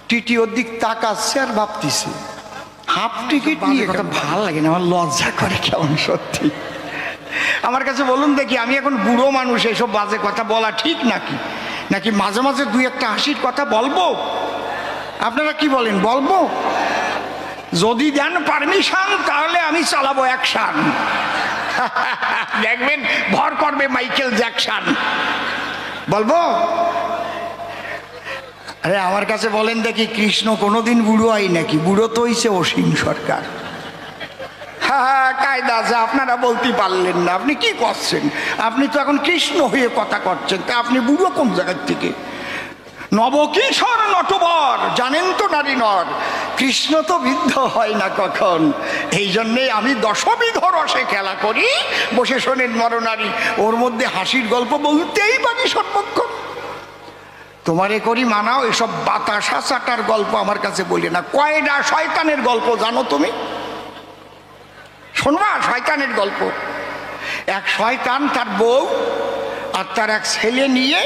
TT ওর দিক তাকাচ্ছে আর ভাবতেছে হাফ টিকিট নিয়ে কথা ভালো লাগে না, আমার লজ্জা করে কেমন সত্যি। আমার কাছে বলুন দেখি, আমি এখন বুড়ো মানুষ, এসব বাজে কথা বলা ঠিক নাকি? নাকি মাঝে মাঝে দুই একটা হাসির কথা বলবো? আপনারা কি বলেন, বলবো? যদি দেন পারমিশন তাহলে আমি চালাবো অ্যাকশন। দেখবেন ভর করবে মাইকেল জ্যাকসন। বলবো? আরে আমার কাছে বলেন দেখি, কৃষ্ণ কোনোদিন বুড়ো হয় নাকি? বুড়ো তো হইছে অসীম সরকার। হ্যাঁ, কায়দা আছে, আপনারা বলতে পারলেন না। আপনি কি করছেন? আপনি তো এখন কৃষ্ণ হয়ে কথা করছেন, তা আপনি বুড়ো কোন জায়গার থেকে? নবকিশোর নটবর, জানেন তো নারী নর, কৃষ্ণ তো বৃদ্ধ হয় না কখন। এই জন্যে আমি দশবিধ রসে খেলা করি, বসে শোনেন নরনারী। ওর মধ্যে হাসির গল্প বলতেই পারি সর্বক্ষণ। তোমারে করি মানাও, এসব বাতাসা চাটার গল্প আমার কাছে বলি না। কয়টা শয়তানের গল্প জানো তুমি? শোনবা শয়তানের গল্প? এক শয়তান তার বউ আর তার এক ছেলে নিয়ে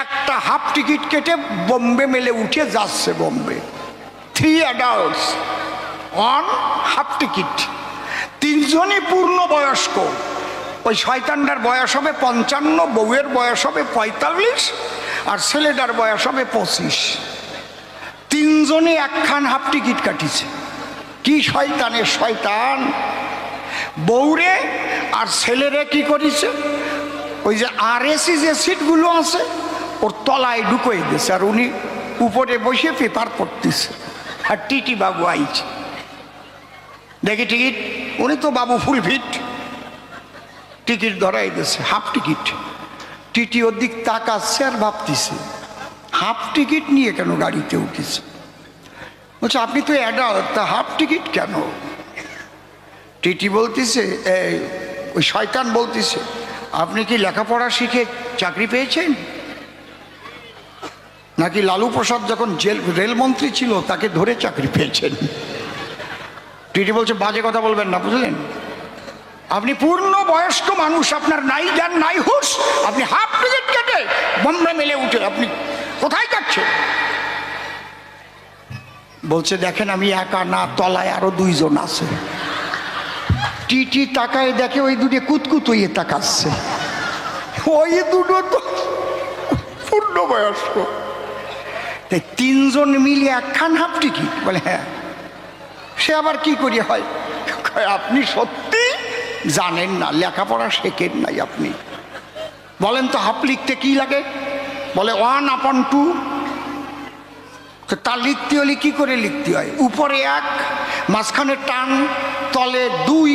একটা হাফ টিকিট কেটে বোম্বে মেলে উঠে যাচ্ছে। Bombay 3 adults on half ticket, তিনজনই পূর্ণ বয়স্ক। ওই শয়তানটার বয়স হবে 55, বউয়ের বয়স হবে 45, আর ছেলেটার বয়স হবে 25। তিনজনে একখান হাফ টিকিট কাটিছে। কি শয়তানের শয়তান! বউরে আর ছেলেরে কি করেছে, ওই যে RAC যে সিটগুলো আছে ওর তলায় ঢুকিয়ে দিয়েছে, আর উনি উপরে বসে পেপার পড়তেছে। আর টিটি বাবু আইছে, দেখি টিকিট। উনি তো বাবু ফুল ফিট, টিকিট ধরাই দিয়েছে হাফ টিকিট। টিটি ওর দিক তাকাচ্ছে আর ভাবতেছে হাফ টিকিট নিয়ে কেন গাড়িতে উঠেছে। বলছে আপনি তো অ্যাডাল্ট, তা হাফ টিকিট কেন? টিটি বলতেছে, ওই শয়তান বলতেছে, আপনি কি লেখাপড়া শিখে চাকরি পেয়েছেন, নাকি লালু প্রসাদ যখন রেলমন্ত্রী ছিল তাকে ধরে চাকরি পেয়েছেন? টিটি বলছে বাজে কথা বলবেন না, বুঝলেন? আপনি পূর্ণ বয়স্ক মানুষ, আপনার নাই জ্ঞান নাই হুঁশ, আপনি হাফ টিকিট কেটে বোম্বে মেলে উঠে আপনি কোথায় যাচ্ছেন? বলছে দেখেন আমি একা না, তলায় আরো 2 জন আছে। টিটি তাকায় দেখে ওই দুটো কুতকুত হয়ে তাকাচ্ছে। ওই দুটো তো পূর্ণ বয়স্ক। 3 জন মিলে একখান হাফ টিকিট? বলে হ্যাঁ। সে আবার কি করি হয়? আপনি সত্যি জানেন না, লেখাপড়া শেখেন নাই আপনি। বলেন তো হাফ লিখতে কি লাগে? বলে 1/2। তো তা লিখতে হলে কি করে লিখতে হয়? উপরে 1, মাঝখানে টান, তলে 2।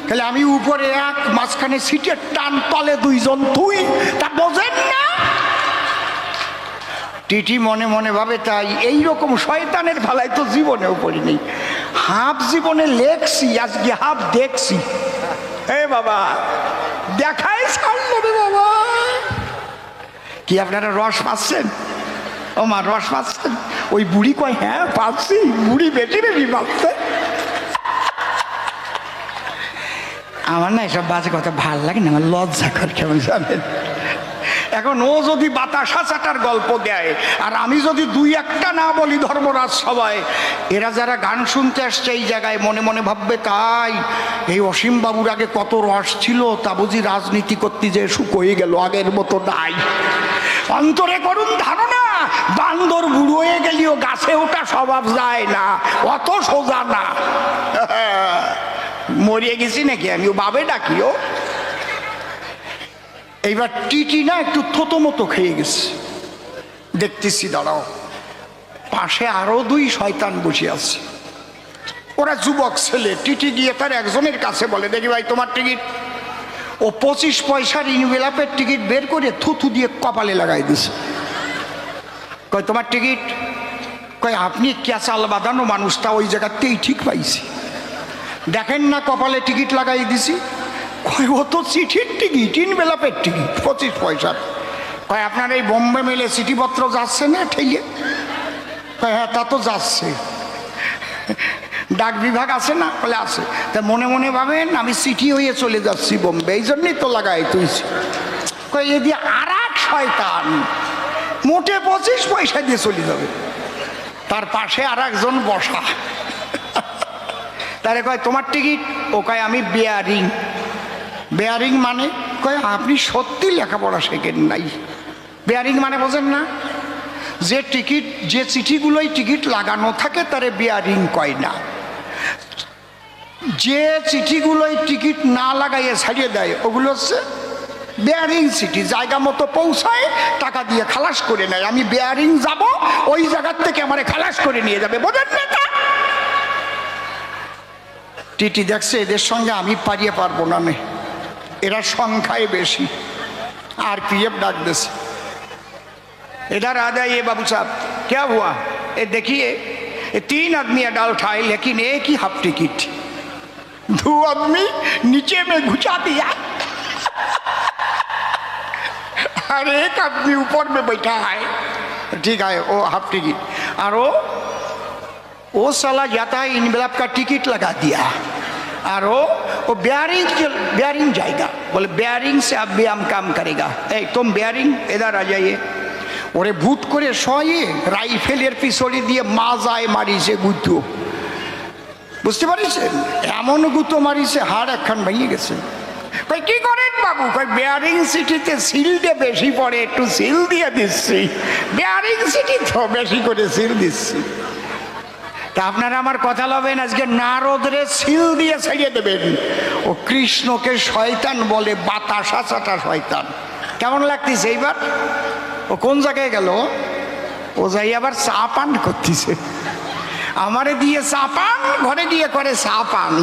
তাহলে আমি উপরে 1, মাঝখানে সিটের টান, তলে 2 জন 2। তা বোঝেন না? টিটি মনে মনে ভাবে তাই এইরকম শয়তানের ভালাই তো জীবনেও পড়ি নেই। হাফ জীবনে লেখছি, আজকে হাফ দেখছি। হে বাবা, দেখাই ছাড়ল রে বাবা। কি আপনারা রস পাচ্ছেন? ও মা, রস পাচ্ছেন? ওই বুড়ি কয় হ্যাঁ পাচ্ছি। বুড়ি বেশি বেশি পাচ্ছে। আমার না এসব বাজে কথা ভাল লাগে না, আমার লজ্জা করে কেমন জানেন। এখন ও যদি বাতাসা চাটার গল্প দেয় আর আমি যদি 2-1টা না বলি ধর্মরাজ সবাই, এরা যারা গান শুনতে আসছে এই জায়গায় মনে মনে ভাববে তাই এই অসীম বাবুর আগে কত রস ছিল, তা বুঝি রাজনীতি করতে যে শুকোয়ে গেল, আগের মতো নাই। অন্তরে করুন ধারণা, বান্দর বুড়ো হয়ে গেলেও গাছে ওঠা স্বভাব যায় না, অত সোজা না। মরিয়ে গেছি নাকি আমি, ও বাবে ডাকিও। এইবার টিটি না একটু থতো মতো খেয়ে গেছে। দেখতেছি দাঁড়াও, পাশে আরো 2 শয়তান বসে আছে। ওরা যুবক ছেলে। টিটি গিয়ে তার একজনের কাছে বলে দেখি ভাই তোমার টিকিট। ও 25 পয়সার ইনভেলাপের টিকিট বের করে থুথু দিয়ে কপালে লাগাই দিছে। কয় তোমার টিকিট? কয় আপনি ক্যাচাল বাঁধানো মানুষটা ওই জায়গাতেই ঠিক পাইছি, দেখেন না কপালে টিকিট লাগাই দিছি। কয় ও তো চিঠির টিকিট, ইনভেলাপের টিকিট 25 পয়সার। কয় আপনার এই বোম্বে মেলে চিঠিপত্র যাচ্ছে না ঠেলে? কয় হ্যাঁ তা তো যাচ্ছে। ডাক বিভাগ আছে না? বলে আছে। তা মনে মনে ভাবেন আমি চিঠি হয়ে চলে যাচ্ছি বোম্বে, এই জন্যই তো লাগাই তুইছি। কয় এ দিয়ে আর এক শয়তান মোটে 25 পয়সা দিয়ে চলে যাবে। তার পাশে আর একজন বসা। তারে কয় তোমার টিকিট? ও কয় আমি বেয়ারিং। বেয়ারিং মানে? কয় আপনি সত্যি লেখাপড়া শেখেন নাই। বেয়ারিং মানে বোঝেন না? যে টিকিট, যে চিঠিগুলোই টিকিট লাগানো থাকে তারে বেয়ারিং কয় না। যে চিঠিগুলোই টিকিট না লাগাইয়ে ছাড়িয়ে দেয় ওগুলো হচ্ছে বেয়ারিং চিঠি। জায়গা মতো পৌঁছায়, টাকা দিয়ে খালাস করে নেয়। আমি বেয়ারিং যাব, ওই জায়গার থেকে আমারে খালাস করে নিয়ে যাবে, বোঝেন না? টিটি দেখছে এদের সঙ্গে আমি পারিয়ে পারবো না, এরা সংখ্যায় বেশি। আর পিএফ ডাক দিছে, इधर आ जाइए बाबू साहब। क्या हुआ? ये देखिए, ये 3 आदमी अडल्ट आए लेकिन एक ही हाफ टिकट। 2 आदमी नीचे में घुसा दिया और एक आदमी ऊपर में बैठा है। ठीक है, वो हाफ टिकट। और वो साला जाता है इनवेलप का टिकट लगा दिया। और वो बेयरिंग जाएगा। बोले बेयरिंग से अब भी हम काम करेगा। ए तुम बेयरिंग इधर आ जाइए। ওরে ভূত করে শয়ে রাইফেলের পিছনে দিয়ে মাজায় মারিছে গুঁতো, বুঝতে পারিছেন? এমন গুঁতো মারিছে হাড় একখান ভেঙে গেছে। কই কি করেন বাবু? কই বেয়ারিং সিটিতে সিলটা বেশি পড়ে, একটু সিল দিয়ে দিচ্ছি। বেয়ারিং সিটি তো বেশি করে সিল দিচ্ছি। তা আপনারা আমার কথা লবেন, আজকে নারদরে সিল দিয়ে ছাড়িয়ে দেবেন। ও কৃষ্ণকে শয়তান বলে, বাতাসা চাটা শয়তান। কেমন লাগতেছে এইবার? ও কোন জায়গায় গেল? ও যাই আবার চা পান করতেছে। আমারে দিয়ে চা পান, ঘরে দিয়ে করে চা পান।